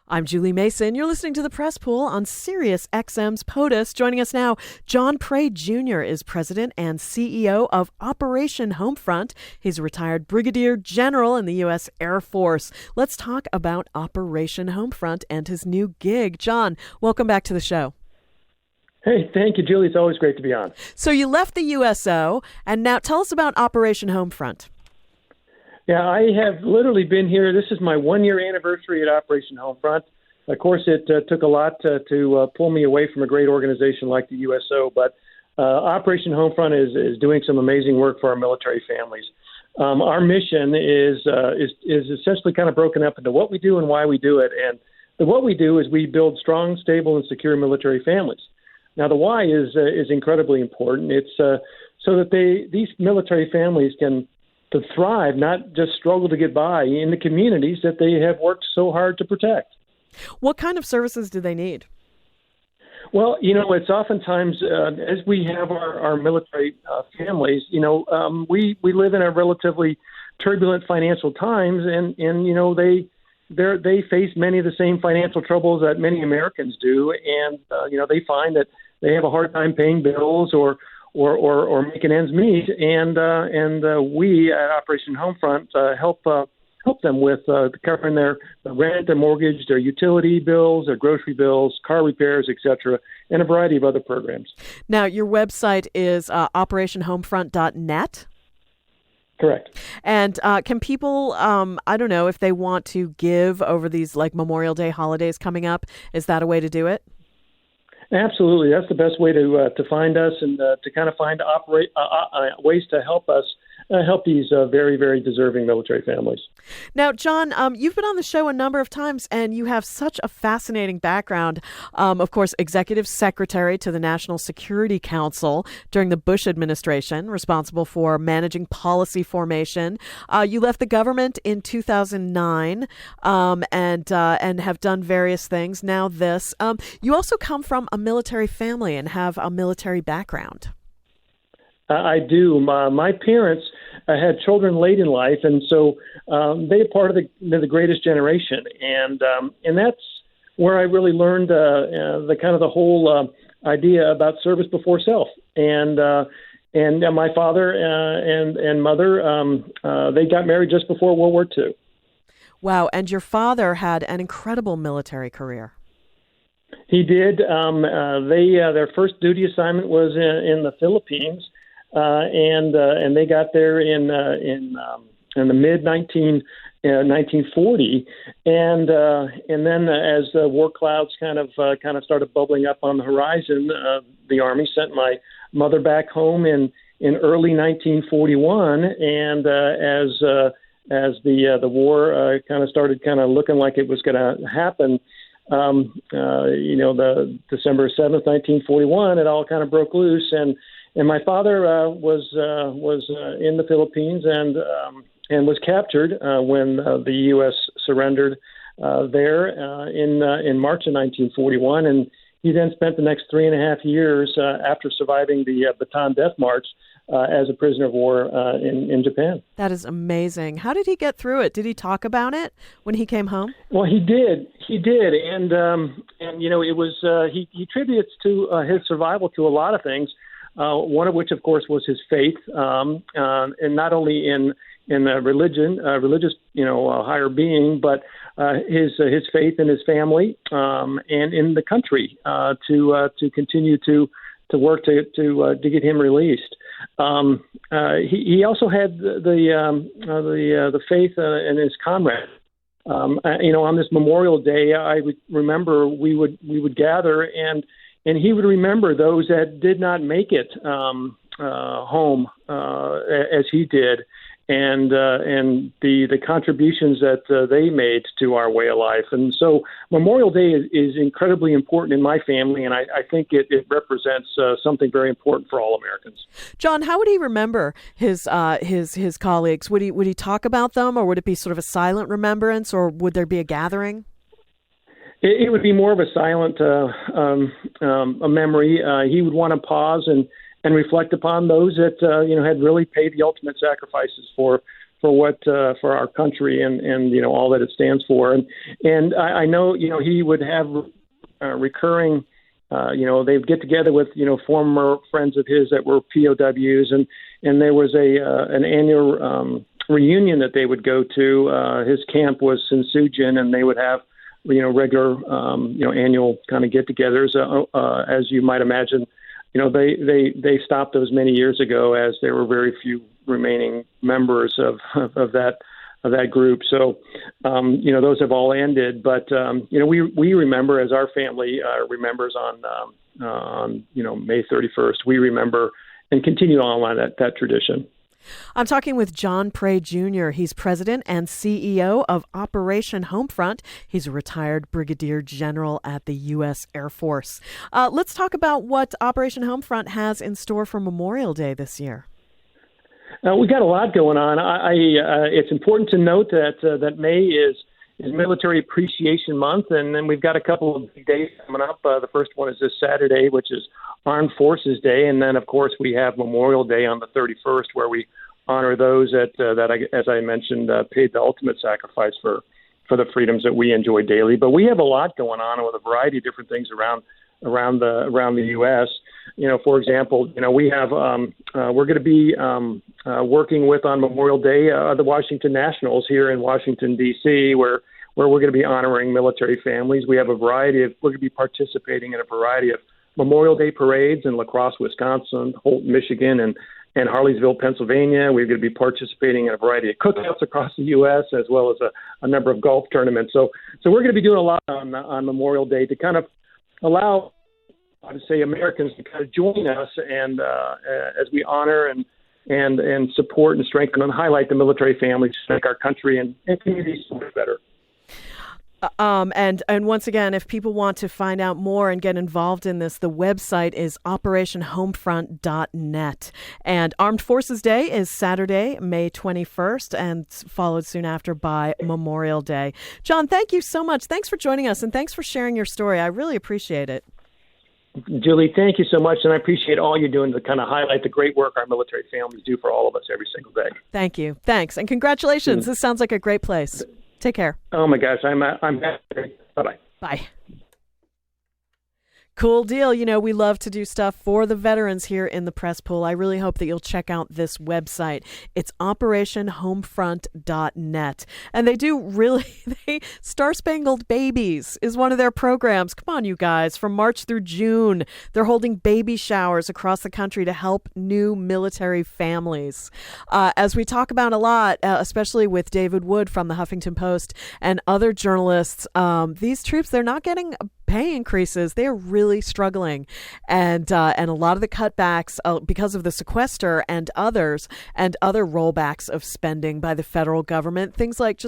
I'm Julie Mason. You're listening to The Press Pool on SiriusXM's POTUS. Joining us now, John Prey Jr. is president and CEO of Operation Homefront. He's a retired brigadier general in the U.S. Air Force. Let's talk about Operation Homefront and his new gig. John, welcome back to the show. Hey, thank you, Julie. It's always great to be on. So you left the USO, and now tell us about Operation Homefront. Yeah, I have literally been here. This is my one-year anniversary at Operation Homefront. Of course, it took a lot to pull me away from a great organization like the USO, but Operation Homefront is doing some amazing work for our military families. Our mission is essentially kind of broken up into what we do and why we do it. And what we do is we build strong, stable, and secure military families. Now, the why is incredibly important. It's so that these military families can to thrive, not just struggle to get by in the communities that they have worked so hard to protect. What kind of services do they need? Well, it's oftentimes as we have our military families, we live in a relatively turbulent financial times, and they face many of the same financial troubles that many Americans do, and they find that they have a hard time paying bills or making ends meet, and we at Operation Homefront help them with covering their rent, their mortgage, their utility bills, their grocery bills, car repairs, etc., and a variety of other programs. Now, your website is operationhomefront.net? Correct. And can people, I don't know, if they want to give over these like Memorial Day holidays coming up, is that a way to do it? Absolutely. That's the best way to find us and to kind of find ways to help us help these very, very deserving military families. Now, John, you've been on the show a number of times, and you have such a fascinating background. Of course, executive secretary to the National Security Council during the Bush administration, responsible for managing policy formation. You left the government in 2009 and have done various things. Now this. You also come from a military family and have a military background. I do. My parents had children late in life, and so they're part of the greatest generation, and that's where I really learned the whole idea about service before self. And my father and mother they got married just before World War II. Wow! And your father had an incredible military career. He did. Their first duty assignment was in the Philippines. And they got there in the mid 1940, and then as the war clouds kind of started bubbling up on the horizon, the Army sent my mother back home in early 1941, and as the war kind of started looking like it was going to happen. The December 7th, 1941, it all kind of broke loose, and my father was in the Philippines and was captured when the U.S. surrendered there in March of 1941, and he then spent the next 3.5 years after surviving the Bataan Death March as a prisoner of war in Japan. That is amazing. How did he get through it? Did he talk about it when he came home? Well, he did, and it was he tributes to his survival to a lot of things. One of which, of course, was his faith, and not only in religious, higher being, but his faith in his family and in the country to continue to work to get him released. He also had the faith in his comrades. On this Memorial Day, I would remember we would gather and he would remember those that did not make it home as he did, and the contributions that they made to our way of life. And so Memorial Day is incredibly important in my family, and I think it represents something very important for all Americans. John, how would he remember his colleagues? Would he talk about them, or would it be sort of a silent remembrance, or would there be a gathering? It would be more of a silent a memory. He would want to pause and reflect upon those that had really paid the ultimate sacrifices for for our country and all that it stands for. And I know he would have recurring. They'd get together with former friends of his that were POWs, and there was an annual reunion that they would go to. His camp was in Sujin, and they would have regular annual kind of get-togethers. As you might imagine, they stopped those many years ago, as there were very few remaining members of that group. So, those have all ended. But we remember, as our family remembers on May 31st. We remember and continue on that tradition. I'm talking with John Prey Jr. He's president and CEO of Operation Homefront. He's a retired brigadier general at the U.S. Air Force. Let's talk about what Operation Homefront has in store for Memorial Day this year. We've got a lot going on. It's important to note that May is Military Appreciation Month, and then we've got a couple of big days coming up. The first one is this Saturday, which is Armed Forces Day, and then, of course, we have Memorial Day on the 31st, where we honor those that as I mentioned, paid the ultimate sacrifice for the freedoms that we enjoy daily. But we have a lot going on with a variety of different things around the U.S. For example, we have we're going to be working with on Memorial Day the Washington Nationals here in Washington D.C., where we're going to be honoring military families. We have we're going to be participating in a variety of Memorial Day parades in La Crosse, Wisconsin, Holt, Michigan, and Harleysville, Pennsylvania. We're going to be participating in a variety of cookouts across the U.S., as well as a number of golf tournaments. So we're going to be doing a lot on Memorial Day to kind of allow, I would say, Americans to kind of join us and as we honor and support and strengthen and highlight the military families to make our country and communities so much better. And once again, if people want to find out more and get involved in this, the website is operationhomefront.net. And Armed Forces Day is Saturday, May 21st, and followed soon after by Memorial Day. John, thank you so much. Thanks for joining us, and thanks for sharing your story. I really appreciate it. Julie, thank you so much, and I appreciate all you're doing to kind of highlight the great work our military families do for all of us every single day. Thank you. Thanks, and congratulations. Mm-hmm. This sounds like a great place. Take care. Oh, my gosh. I'm happy. Bye-bye. Bye. Cool deal. We love to do stuff for the veterans here in the Press Pool. I really hope that you'll check out this website. It's operationhomefront.net. And Star Spangled Babies is one of their programs. Come on, you guys. From March through June, they're holding baby showers across the country to help new military families. As we talk about a lot, especially with David Wood from the Huffington Post and other journalists, these troops, they're not getting pay increases. They're really struggling, and a lot of the cutbacks because of the sequester and other rollbacks of spending by the federal government. Things like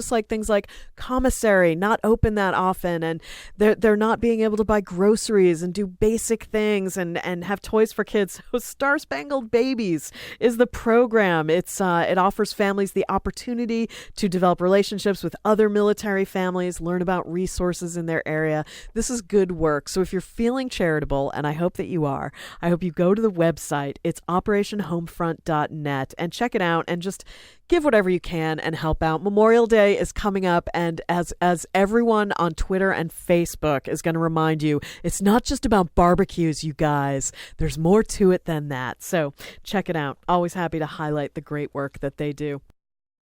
commissary not open that often, and they're not being able to buy groceries and do basic things and have toys for kids. So Star Spangled Babies is the program. It offers families the opportunity to develop relationships with other military families, learn about resources in their area. This is good work. So if you're feeling charitable, and I hope that you are, I hope you go to the website. It's operationhomefront.net and check it out and just give whatever you can and help out. Memorial Day is coming up, and as everyone on Twitter and Facebook is going to remind you, it's not just about barbecues, you guys. There's more to it than that. So check it out. Always happy to highlight the great work that they do.